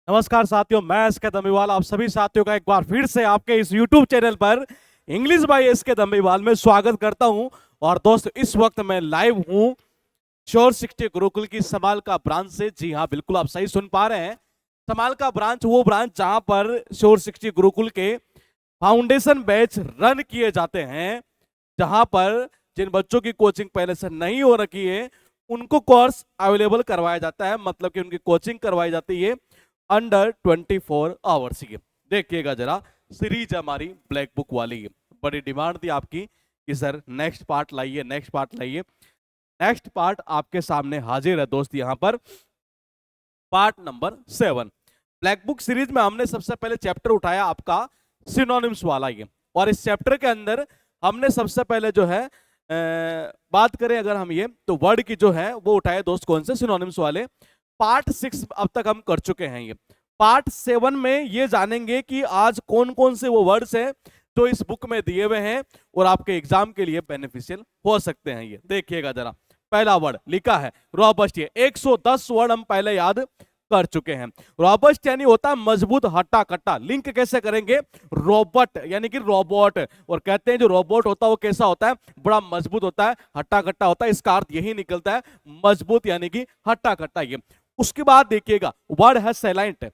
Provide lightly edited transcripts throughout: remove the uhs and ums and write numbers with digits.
नमस्कार साथियों, मैं एस के दम्बीवाल आप सभी साथियों का एक बार फिर से आपके इस YouTube चैनल पर इंग्लिश बाय एस के दम्बीवाल में स्वागत करता हूं। और दोस्त, इस वक्त मैं लाइव हूं श्योर 60 गुरुकुल की समाल का ब्रांच से। जी हां, बिल्कुल आप सही सुन पा रहे हैं। समाल का ब्रांच वो ब्रांच जहां पर श्योर 60 गुरुकुल के फाउंडेशन बैच रन किए जाते हैं, जहां पर जिन बच्चों की कोचिंग पहले से नहीं हो रखी है उनको कोर्स अवेलेबल करवाया जाता है, मतलब कि उनकी कोचिंग करवाई जाती है अंडर 24 आवर्स की। देखिएगा जरा, सीरीज हमारी ब्लैक बुक वाली है। बड़ी डिमांड थी आपकी कि सर नेक्स्ट पार्ट लाइए, नेक्स्ट पार्ट लाइए। नेक्स्ट पार्ट आपके सामने हाजिर है दोस्त, यहां पर part number 7 black book series में हमने सबसे पहले चैप्टर उठाया आपका सिनोनिम्स वाला ये। और इस चैप्टर के अंदर हमने सबसे पहले जो है बात करें अगर हम ये, तो वर्ड की जो है वो उठाए दोस्त, कौन से? सिनोनिम्स वाले। पार्ट 6 अब तक हम कर चुके हैं। ये पार्ट 7 में ये जानेंगे कि आज कौन कौन से वो वर्ड्स हैं जो इस बुक में दिए हुए हैं और आपके एग्जाम के लिए बेनिफिशियल हो सकते हैं। ये देखिएगा जरा, पहला वर्ड लिखा है रॉबस्ट। ये 110 वर्ड हम पहले याद कर चुके हैं। रॉबस्ट यानी होता है मजबूत, हट्टा कट्टा। लिंक कैसे करेंगे? रोबोट यानी कि रोबोट। और कहते हैं जो रोबोट होता है वो कैसा होता है? बड़ा मजबूत होता है, हट्टा कट्टा होता है। इसका अर्थ यही निकलता है, मजबूत यानी कि हट्टा कट्टा। ये उसके बाद देखिएगा वर्ड है सैलाइंट।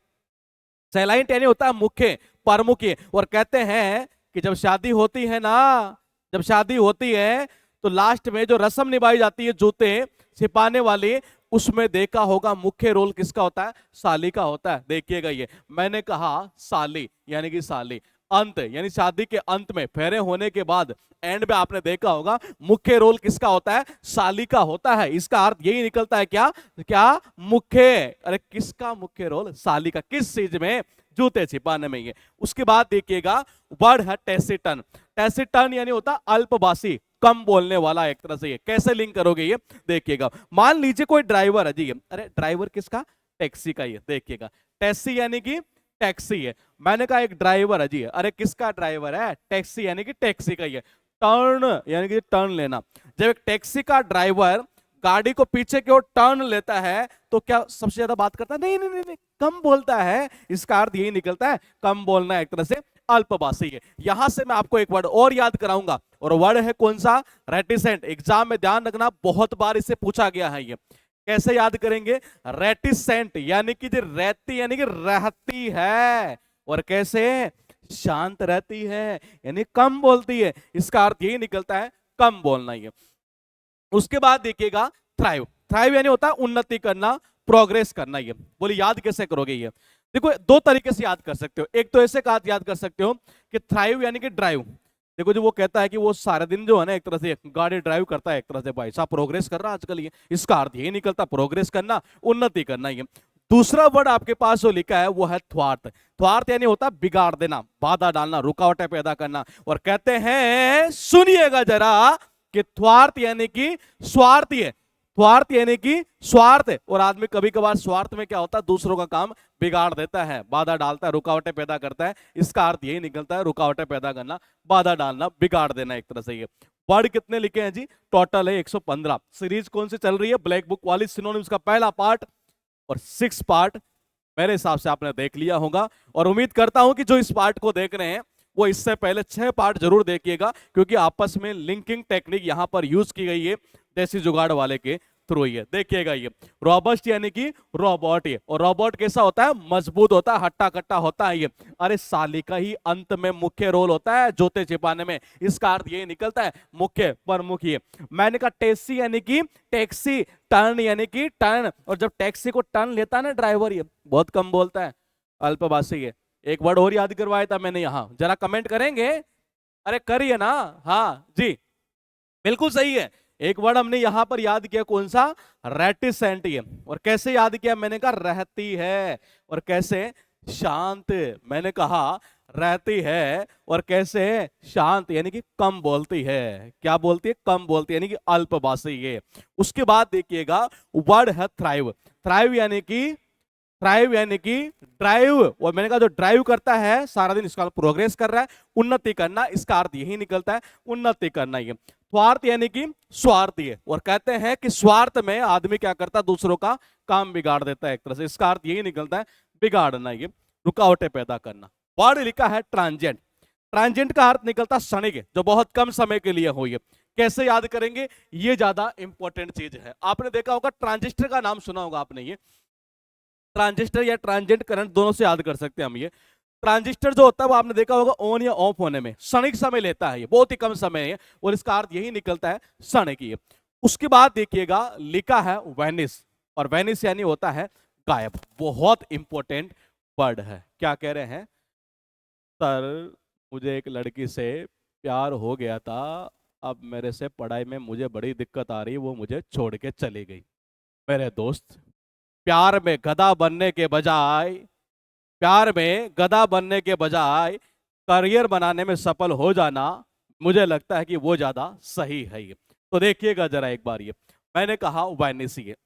सैलाइंट यानी होता है मुख्य, प्रमुख। और कहते हैं कि जब शादी होती है ना, जब शादी होती है तो लास्ट में जो रस्म निभाई जाती है जूते छिपाने वाली, उसमें देखा होगा मुख्य रोल किसका होता है? साली का होता है। देखिएगा, ये मैंने कहा साली यानी कि साली। अंत यानी शादी के अंत में, फेरे होने के बाद एंड में आपने देखा होगा मुख्य रोल किसका होता है? साली का होता है। इसका अर्थ यही निकलता है क्या? क्या मुख्य? अरे किसका मुख्य रोल? साली का। किस चीज में? जूते छिपाने में। ये उसके बाद देखिएगा वर्ड है टेसिटन। टेसिटन यानी होता अल्पभाषी, कम बोलने वाला एक तरह से। ये कैसे लिंक करोगे? ये देखिएगा, मान लीजिए कोई ड्राइवर है जी। अरे ड्राइवर किसका? टैक्सी का। ये देखिएगा, टैक्सी यानी कि टैक्सी है। मैंने कहा एक ड्राइवर है जी। अरे किसका ड्राइवर है? टैक्सी यानी कि टैक्सी का। ये टर्न यानी कि टर्न लेना। जब एक टैक्सी का ड्राइवर गाड़ी को पीछे की ओर टर्न लेता है तो क्या सबसे ज्यादा बात करता है? नहीं नहीं नहीं, नहीं, कम बोलता है। इसका अर्थ यही निकलता है, कम बोलना, एक तरह से अल्पभाषी है। यहां से मैं आपको एक वर्ड और याद कराऊंगा, और वर्ड है कौन सा? रेटिसेंट। एग्जाम में ध्यान रखना, बहुत बार इसे पूछा गया है। ये कैसे याद करेंगे? रेटिसेंट यानी कि रहती यानी कि रहती है। और कैसे? शांत रहती है यानी कम बोलती है। इसका अर्थ यही निकलता है, कम बोलना। ही है। उसके बाद देखिएगा थ्राइव। थ्राइव यानी होता है उन्नति करना, प्रोग्रेस करना। ये बोलिए याद कैसे करोगे? ये देखो, दो तरीके से याद कर सकते हो। एक तो ऐसे का याद कर सकते हो कि थ्राइव यानी कि ड्राइव। देखो, जो वो कहता है कि वो सारे दिन जो है ना एक तरह से गाड़ी ड्राइव करता है, एक तरह से भाई साहब प्रोग्रेस कर रहा है आजकल। ये इसका अर्थ यही निकलता, प्रोग्रेस करना, उन्नति करना। ये दूसरा वर्ड आपके पास जो लिखा है वो है थ्वार्ट। थ्वार्ट यानी होता है बिगाड़ देना, बाधा डालना, रुकावटें पैदा करना। और कहते हैं, सुनिएगा जरा, कि थ्वार्थ यानी कि स्वार्थ है। स्वार्थ यानी कि स्वार्थ। और आदमी कभी कभार स्वार्थ में क्या होता है? दूसरों का काम बिगाड़ देता है, बाधा डालता है, रुकावटें पैदा करता है। इसका अर्थ यही निकलता है, रुकावटें पैदा करना, बाधा डालना, बिगाड़ देना, एक तरह से। ये वर्ड कितने लिखे हैं जी? टोटल है 115। सीरीज कौन सी चल रही है? ब्लैक बुक वाली। सिनोनिम्स का पहला पार्ट और 6 पार्ट मेरे हिसाब से आपने देख लिया होगा। और उम्मीद करता हूं कि जो इस पार्ट को देख रहे हैं वो इससे पहले 6 पार्ट जरूर देखिएगा, क्योंकि आपस में लिंकिंग टेक्निक यहां पर यूज की गई है देसी जुगाड़ वाले के थ्रू। ये देखिएगा, ये रॉबस्ट यानी कि रोबोट। ये और रोबोट कैसा होता है? मजबूत होता है, हट्टा कट्टा होता है। ये अरे साली का ही अंत में मुख्य रोल होता है जूते छिपाने में। इसका अर्थ ये निकलता है, मुख्य, प्रमुख। ये मैंने कहा टैक्सी यानी कि टैक्सी, टर्न यानी कि टर्न। और जब टैक्सी को टर्न लेता है ना ड्राइवर, ये बहुत कम बोलता है, अल्पभाषी है। एक वर्ड और याद करवाया था मैंने, यहां जरा कमेंट करेंगे? अरे करिए ना। हाँ जी, बिल्कुल सही है। एक वर्ड हमने यहां पर याद किया, कौन सा? रेटिसेंट। ये और कैसे याद किया? मैंने कहा रहती है। और कैसे? शांत। मैंने कहा रहती है। और कैसे? शांत यानी कि कम बोलती है। क्या बोलती है? कम बोलती है, यानी कि अल्पभाषी। ये उसके बाद देखिएगा वर्ड है थ्राइव। थ्राइव यानी कि थ्राइव यानी कि ड्राइव, और मैंने कहा जो ड्राइव करता है सारा दिन, इसका प्रोग्रेस कर रहा है, उन्नति करना, इसका अर्थ यही निकलता है, उन्नति करना। ये स्वार्थ यानी कि स्वार्थी है, और कहते हैं कि स्वार्थ में आदमी क्या करता है, दूसरों का काम बिगाड़ देता है एक तरह से, इसका अर्थ यही निकलता है, बिगाड़ना, ये रुकावटें पैदा करना। वर्ड लिखा है ट्रांजिएंट। ट्रांजिएंट का अर्थ निकलता क्षणिक, जो बहुत कम समय के लिए हो। ये कैसे याद करेंगे, ये ज्यादा इंपॉर्टेंट चीज है। आपने देखा होगा, ट्रांजिस्टर का नाम सुना होगा आपने, ये ट्रांजिस्टर या ट्रांजिएंट करंट दोनों से याद कर सकते हैं हम। ये ट्रांजिस्टर जो होता है वो आपने देखा होगा ऑन या ऑफ होने में क्षणिक समय लेता है, ये बहुत ही कम समय है, और इसका अर्थ यही निकलता है क्षणिक। ये उसके बाद देखिएगा लिखा है वेनिस, और वेनिस यानी होता है गायब। बहुत इंपॉर्टेंट वर्ड है। क्या कह रहे हैं, सर मुझे एक लड़की से प्यार हो गया था, अब मेरे से पढ़ाई में मुझे बड़ी दिक्कत आ रही, वो मुझे छोड़ के चली गई। मेरे दोस्त, प्यार में गधा बनने के बजाय, प्यार में गधा बनने के बजाय करियर बनाने में सफल हो जाना, मुझे लगता है कि वो ज्यादा सही है। ये तो देखिएगा जरा एक बार, ये मैंने कहा वेनिस, ये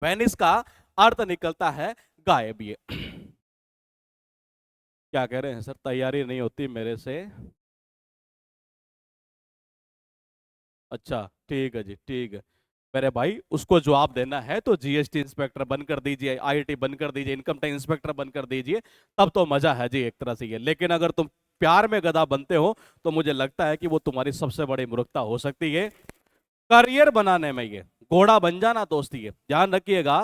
वेनिस का अर्थ निकलता है गायब। ये क्या कह रहे हैं सर, तैयारी नहीं होती मेरे से? अच्छा ठीक है जी, ठीक है मेरे भाई, उसको जवाब देना है तो जीएसटी इंस्पेक्टर बंद कर दीजिए, आईटी बंद कर दीजिए, इनकम टैक्स इंस्पेक्टर बंद कर दीजिए, तब तो मजा है जी एक तरह से ये। लेकिन अगर तुम प्यार में गधा बनते हो तो मुझे लगता है कि वो तुम्हारी सबसे बड़ी मूर्खता हो सकती है। करियर बनाने में ये घोड़ा बन जाना दोस्ती, है ध्यान रखिएगा,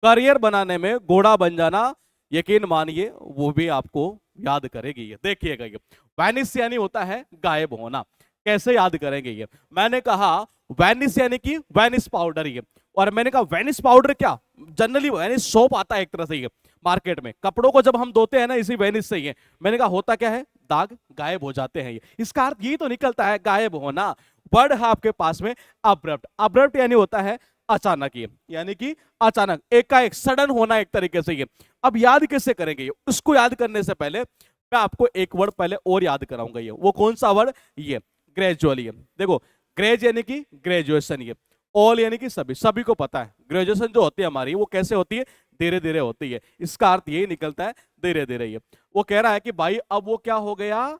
करियर बनाने में घोड़ा बन जाना, यकीन मानिए वो भी आपको याद करेगी। ये देखिएगा, ये वैनिस यानी होता है गायब होना। कैसे याद करेंगे ये, मैंने कहा वैनिस यानी कि वैनिस पाउडर, ये और मैंने कहा वैनिस पाउडर क्या, जनरली वैनिस सोप आता है एक तरह से ये मार्केट में, कपड़ों को जब हम धोते हैं ना इसी वैनिस से। ये मैंने कहा होता क्या है, दाग गायब हो जाते हैं। ये इसका अर्थ यही तो निकलता है, गायब होना। वर्ड है आपके पास में अब्रप्ट। अब्रप्ट यानी होता है अचानक, ये यानी कि अचानक, एकाएक, सडन होना एक तरीके से। ये अब याद कैसे करेंगे, ये उसको याद करने से पहले मैं आपको एक वर्ड पहले और याद कराऊंगा। ये वो कौन सा वर्ड, ये ग्रेजुअली। देखो ग्रेज यानी कि ग्रेजुएशन, ये ऑल यानी कि सभी, सभी को पता है ग्रेजुएशन जो होती है हमारी वो कैसे होती है, धीरे धीरे होती है। इसका अर्थ यही निकलता है धीरे धीरे। ये वो कह रहा है कि भाई अब वो क्या हो गया,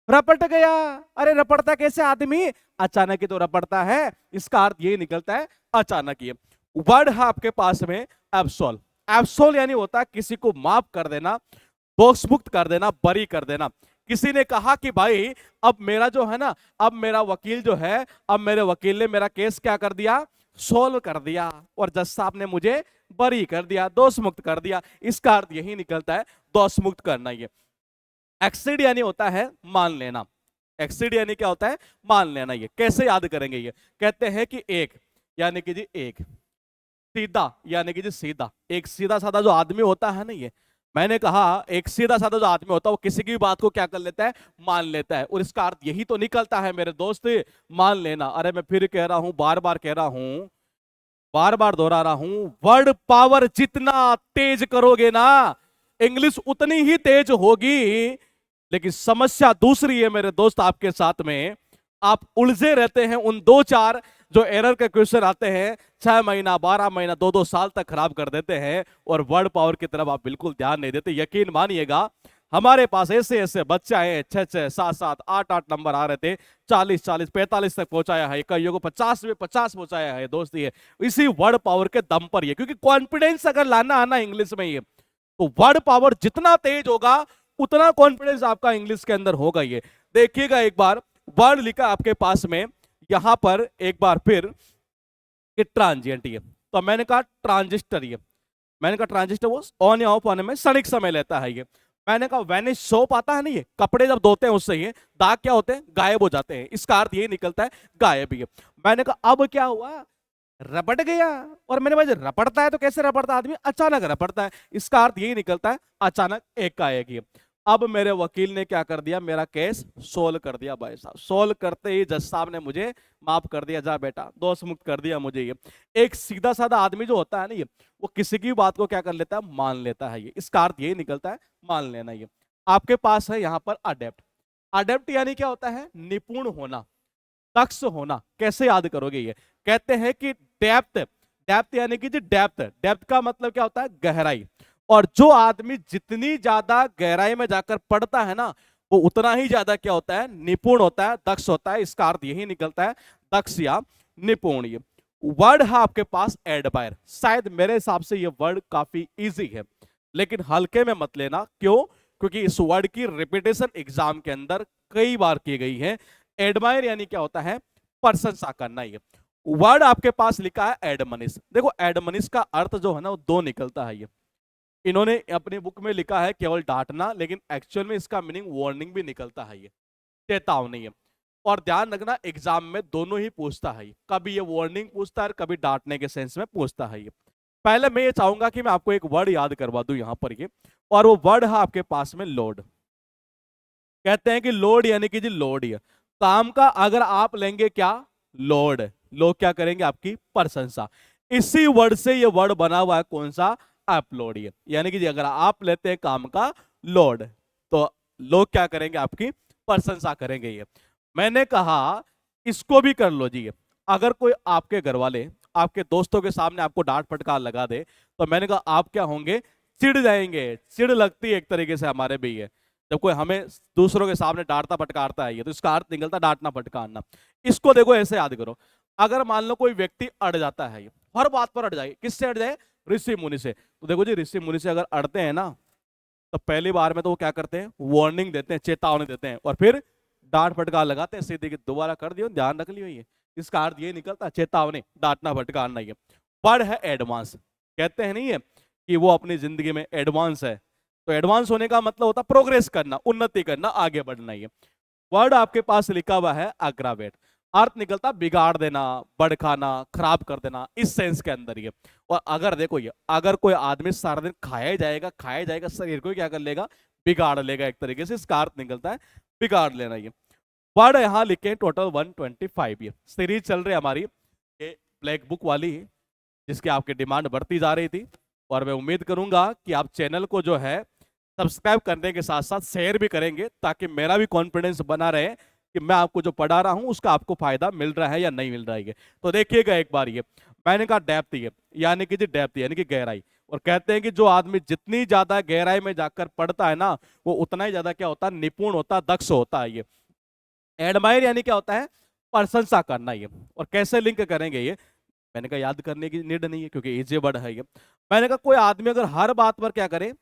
रपट गया। अरे रपटता कैसे आदमी, अचानक ही तो रपटता है। इसका अर्थ यही निकलता है अचानक। ये वर्ड है आपके पास में एब्सोल। एब्सोल यानी होता है किसी को माफ कर देना, दोष मुक्त कर देना, बरी कर देना। किसी ने कहा कि भाई अब मेरा जो है ना, अब मेरा वकील जो है, अब मेरे वकील ने मेरा केस क्या कर दिया, सोल्व कर दिया, और जज साहब ने मुझे बरी कर दिया, दोष मुक्त कर दिया। इसका अर्थ यही निकलता है दोष मुक्त करना। ये एक्सीड यानी होता है मान लेना। एक्सीड यानी क्या होता है, मान लेना। ये कैसे याद करेंगे, ये कहते हैं कि एक यानी कि जी एक, सीधा यानी कि जी सीधा, एक सीधा साधा जो आदमी होता है ना, ये मैंने कहा एक सीधा साधा जो आदमी होता है वो किसी की भी बात को क्या कर लेता है, मान लेता है, और इसका अर्थ यही तो निकलता है मेरे दोस्त, मान लेना। अरे मैं फिर कह रहा हूं, बार बार कह रहा हूं, बार बार दोहरा रहा हूं, वर्ड पावर जितना तेज करोगे ना, इंग्लिश उतनी ही तेज होगी। लेकिन समस्या दूसरी है मेरे दोस्त आपके साथ में, आप उलझे रहते हैं उन दो चार जो एरर के क्वेश्चन आते हैं, 6 महीना 12 महीना 2-2 साल तक खराब कर देते हैं, और वर्ड पावर की तरफ आप बिल्कुल ध्यान नहीं देते। यकीन मानिएगा हमारे पास ऐसे ऐसे बच्चे आए, 6-6 7-7 8-8 नंबर आ रहे थे, 40-40 45 तक पहुंचाया है, कईयों को 50 में 50 पहुंचाया है दोस्ती है, इसी वर्ड पावर के दम पर। ये क्योंकि कॉन्फिडेंस अगर लाना आना इंग्लिश में, ये तो वर्ड पावर जितना तेज होगा उतना कॉन्फिडेंस आपका इंग्लिश के अंदर होगा। ये देखिएगा एक बार, वर्ड लिखा आपके पास में यहां पर एक बार फिर, ट्रांजिएंट। ये तो मैंने कहा ट्रांजिस्टर, ये मैंने कहा ट्रांजिस्टर वो ऑन या ऑफ होने में क्षणिक समय लेता है। ये मैंने कहा वेनिश सोप आता है ना, ये कपड़े जब धोते हैं उससे ये दाग क्या होते हैं, गायब हो जाते हैं। इसका अर्थ ये निकलता है गायब। ये मैंने कहा अब क्या हुआ, रपट गया। और मैंने भाई रपटता है तो कैसे रपटता आदमी, अचानक रपटता है। इसका अर्थ यही निकलता है अचानक, एकाएक। ये अब मेरे वकील ने क्या कर दिया, मेरा केस सोल्व कर दिया भाई साहब। सोल्व करते ही जज साहब ने मुझे माफ कर दिया, जा बेटा, दोष मुक्त कर दिया मुझे। ये एक सीधा साधा आदमी जो होता है ना, ये वो किसी की बात को क्या कर लेता है, मान लेता है। ये इसका अर्थ यही निकलता है मान लेना। ये आपके पास है यहां पर अडेप्ट। अडेप्ट यानी क्या होता है, निपुण होना, दक्ष होना। कैसे याद करोगे, ये कहते हैं कि डेप्थ, डेप्थ यानी कि जी डेप्थ, डेप्थ का मतलब क्या होता है, गहराई। और जो आदमी जितनी ज्यादा गहराई में जाकर पढ़ता है ना, वो उतना ही ज्यादा क्या होता है, निपुण होता है, दक्ष होता है। इसका अर्थ यही निकलता है, दक्ष या निपुण। ये वर्ड है आपके पास एडमायर। शायद मेरे हिसाब से ये वर्ड काफी इजी है, लेकिन हल्के में मत लेना। क्यों? क्योंकि इस वर्ड की रिपीटेशन एग्जाम के अंदर कई बार की गई है। एडमायर यानी क्या होता है, प्रशंसा करना। ये वर्ड आपके पास लिखा है एडमनिस। देखो एडमनिस का अर्थ जो है ना, वो दो निकलता है। ये इन्होंने अपनी बुक में लिखा है केवल डांटना, लेकिन एक्चुअल में इसका मीनिंग वार्निंग भी निकलता है, ये चेतावनी है। और ध्यान रखना एग्जाम में दोनों ही पूछता है, कभी ये वार्निंग पूछता है, कभी डांटने के सेंस में पूछता है। ये पहले मैं ये चाहूंगा कि मैं आपको एक वर्ड याद करवा दूं यहां पर, ये और वो वर्ड है आपके पास में लोड। कहते हैं कि लोड यानी कि जी लोड, ये काम का अगर आप लेंगे क्या, लोड, लोग क्या करेंगे, आपकी प्रशंसा। इसी वर्ड से ये वर्ड बना हुआ है, कौन सा, अपलोड। ये यानी कि अगर आप लेते हैं काम का लोड, तो लोग क्या करेंगे, आपकी प्रशंसा करेंगे। ये मैंने कहा इसको भी कर लो जी। अगर कोई आपके घर वाले आपके दोस्तों के सामने आपको डांट फटकार लगा दे, तो मैंने कहा आप क्या होंगे, चिढ़ जाएंगे। चिढ़ लगती है एक तरीके से हमारे भी है, जब कोई हमें दूसरों के सामने डांटता फटकारता है, ये तो इसका अर्थ निकलता डांटना फटकारना। इसको देखो ऐसे याद करो, अगर मान लो कोई व्यक्ति अड़ जाता है, ये हर बात पर अड़ जाए, किससे अड़ जाए, ऋषि मुनि से। तो देखो जी ऋषि मुनि से अगर अड़ते हैं ना, तो पहली बार में तो वो क्या करते हैं, वार्निंग देते हैं, चेतावनी देते हैं, और फिर डांट फटकार लगाते हैं सीधे कि दोबारा कर दियो, ध्यान रख लियो। ये इसका अर्थ ये निकलता चेतावनी, डांटना फटकारना। ये वर्ड है एडवांस। कहते हैं नहीं है कि वो अपनी जिंदगी में एडवांस है, तो एडवांस होने का मतलब होता प्रोग्रेस करना, उन्नति करना, आगे बढ़ना। ये वर्ड आपके पास लिखा हुआ है अग्रावेट। अर्थ निकलता बिगाड़ देना, भड़काना, खराब कर देना, इस सेंस के अंदर ये। और अगर देखो ये, अगर कोई आदमी सारा दिन खाया जाएगा शरीर को क्या कर लेगा, बिगाड़ लेगा एक तरीके से, इसका अर्थ निकलता है बिगाड़ लेना। ये वर्ड यहां लिखे टोटल 125। ये सीरीज चल रही है हमारी, ये ब्लैक बुक वाली, जिसकी आपकी डिमांड बढ़ती जा रही थी। और मैं उम्मीद करूंगा कि आप चैनल को जो है सब्सक्राइब करने के साथ साथ शेयर भी करेंगे, ताकि मेरा भी कॉन्फिडेंस बना रहे कि मैं आपको जो पढ़ा रहा हूं उसका आपको फायदा मिल रहा है या नहीं मिल रहा है। तो देखिएगा एक बार, ये मैंने कहा डेप्थ, ये यानी कि डेप्थ यानी कि गहराई। और कहते हैं कि जो आदमी जितनी ज्यादा गहराई में जाकर पढ़ता है ना, वो उतना ही ज्यादा क्या होता है, निपुण होता है, दक्ष होता है। ये एडमायर यानी क्या होता है, प्रशंसा करना। ये और कैसे लिंक करेंगे, ये मैंने कहा याद करने की नीड नहीं है, क्योंकि इजी वर्ड है ये। मैंने कहा कोई आदमी अगर हर बात पर क्या करे,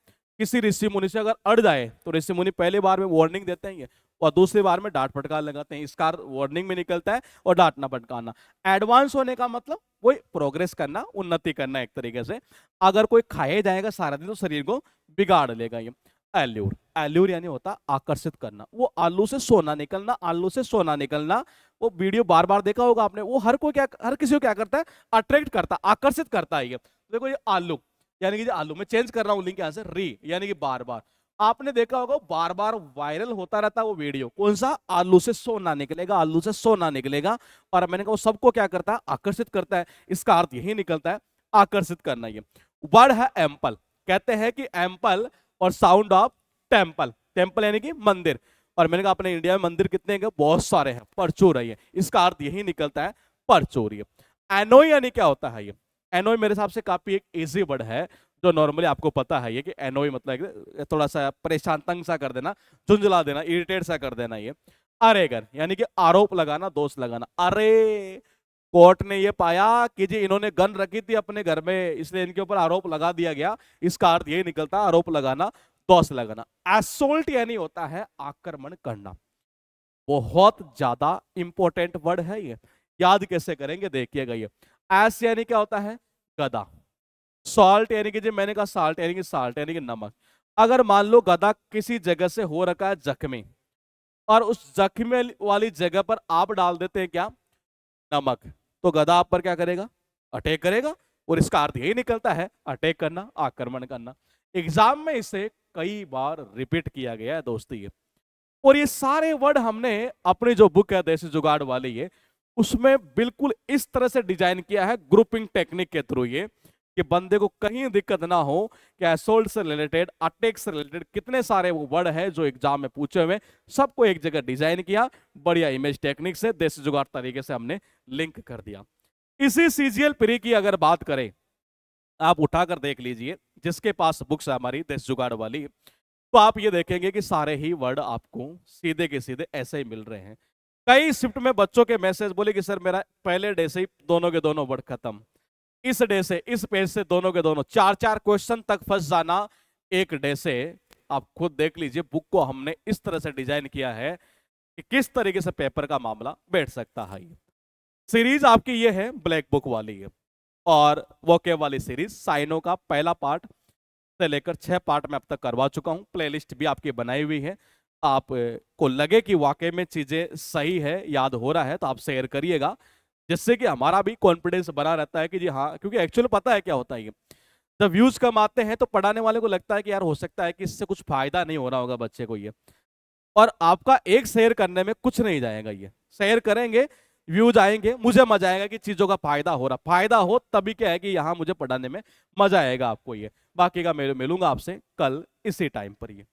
किसी ऋषि मुनि से अगर अड़ जाए, तो ऋषि मुनि पहली बार में वार्निंग देते हैं ये, और दूसरी बार में डांट फटकार लगाते हैं। इसका वार्निंग में निकलता है और डांटना फटकारना। एडवांस होने का मतलब वही प्रोग्रेस करना, उन्नति करना एक तरीके से। अगर कोई खाए जाएगा सारा दिन, तो शरीर को बिगाड़ लेगा। ये एल्यूर, एल्यूर यानी होता आकर्षित करना। वो आलू से सोना निकलना, आलू से सोना निकलना। वो वीडियो बार बार देखा होगा आपने, वो हर किसी को क्या करता है, अट्रैक्ट करता, आकर्षित करता है। ये देखो ये आलू यानी कि आलू, मैं चेंज कर रहा हूं लिंक यहां से, री यानी कि बार बार। आपने देखा होगा बार बार वायरल होता रहता है वो वीडियो, कौन सा, आलू से सोना निकलेगा, आलू से सोना निकलेगा। और मैंने कहा वो सबको क्या करता है, आकर्षित करता है। इसका अर्थ यही निकलता है, आकर्षित करना। ये वर्ड है एम्पल। कहते हैं कि एम्पल और साउंड ऑफ टेम्पल, टेम्पल यानी कि मंदिर। और मैंने कहा अपने इंडिया में मंदिर कितने हैं, बहुत सारे हैं, परचूर है ये। इसका अर्थ यही निकलता है, परचूर। ये एनोई यानी क्या होता है, ये एनोई मेरे हिसाब से काफी एक इजी वर्ड है, जो नॉर्मली आपको पता है। ये कि एनोई मतलब थोड़ा सा परेशान, तंग सा कर देना, झुंझला देना, इरिटेट सा कर देना। ये अरेगर यानी कि आरोप लगाना, दोष लगाना। अरे कोर्ट ने ये पाया कि जी इन्होंने गन रखी थी अपने घर में, इसलिए इनके ऊपर आरोप लगा दिया गया। इसका अर्थ यही निकलता है, आरोप लगाना, दोष लगाना। एसोल्ट यानी होता है आक्रमण करना। बहुत ज्यादा इंपॉर्टेंट वर्ड है ये, याद कैसे करेंगे देखिएगा। ये एस यानी क्या होता है, गदा। सॉल्ट यानी कि, मैंने कहा साल्ट यानी कि नमक। अगर मान लो गधा किसी जगह से हो रखा है जख्मी, और उस जख्मी वाली जगह पर आप डाल देते हैं क्या, नमक, तो गधा आप पर क्या करेगा, अटैक करेगा। और इसका अर्थ यही निकलता है, अटैक करना, आक्रमण करना। एग्जाम में इसे कई बार रिपीट किया गया है दोस्तों ये। और ये सारे वर्ड हमने अपनी जो बुक है देसी जुगाड़ वाली, ये उसमें बिल्कुल इस तरह से डिजाइन किया है, ग्रुपिंग टेक्निक के थ्रू, ये कि बंदे को कहीं दिक्कत ना हो कि असोल्ट से रिलेटेड, अटैक से रिलेटेड कितने सारे वो वर्ड है जो एग्जाम में पूछे हुए, सबको एक जगह डिजाइन किया, बढ़िया इमेज टेक्निक से, देसी जुगाड़ तरीके से हमने लिंक कर दिया। इसी सीजीएल प्री की अगर बात करें, आप उठाकर देख लीजिए, जिसके पास बुक्स है हमारी देश जुगाड़ वाली, तो आप ये देखेंगे कि सारे ही वर्ड आपको सीधे के सीधे ऐसे ही मिल रहे हैं। कई शिफ्ट में बच्चों के मैसेज बोले कि सर मेरा पहले डे से ही दोनों के दोनों वर्ड खत्म, इस डे से इस पेज से दोनों के दोनों 4-4 क्वेश्चन तक फंस जाना एक डे से। आप खुद देख लीजिए, बुक को हमने इस तरह से डिजाइन किया है कि किस तरीके से पेपर का मामला बैठ सकता है। सीरीज आपकी ये है ब्लैक बुक वाली है, और वोकेब वाली सीरीज साइनो का पहला पार्ट से लेकर 6 पार्ट में अब तक करवा चुका हूं। प्लेलिस्ट भी आपकी बनाई हुई है, आप को लगे कि वाकई में चीजें सही है, याद हो रहा है, तो आप शेयर करिएगा, जिससे कि हमारा भी कॉन्फिडेंस बना रहता है कि जी हाँ, क्योंकि एक्चुअली पता है क्या होता है, जब व्यूज कम आते हैं तो पढ़ाने वाले को लगता है कि यार हो सकता है कि इससे कुछ फायदा नहीं हो रहा होगा बच्चे को ये, और आपका एक शेयर करने में कुछ नहीं जाएगा, ये शेयर करेंगे व्यूज आएंगे, मुझे मजा आएगा कि चीजों का फायदा हो रहा, फायदा हो तभी क्या है कि यहाँ मुझे पढ़ाने में मजा आएगा आपको ये। बाकी का मैं मिलूंगा आपसे कल इसी टाइम पर ये।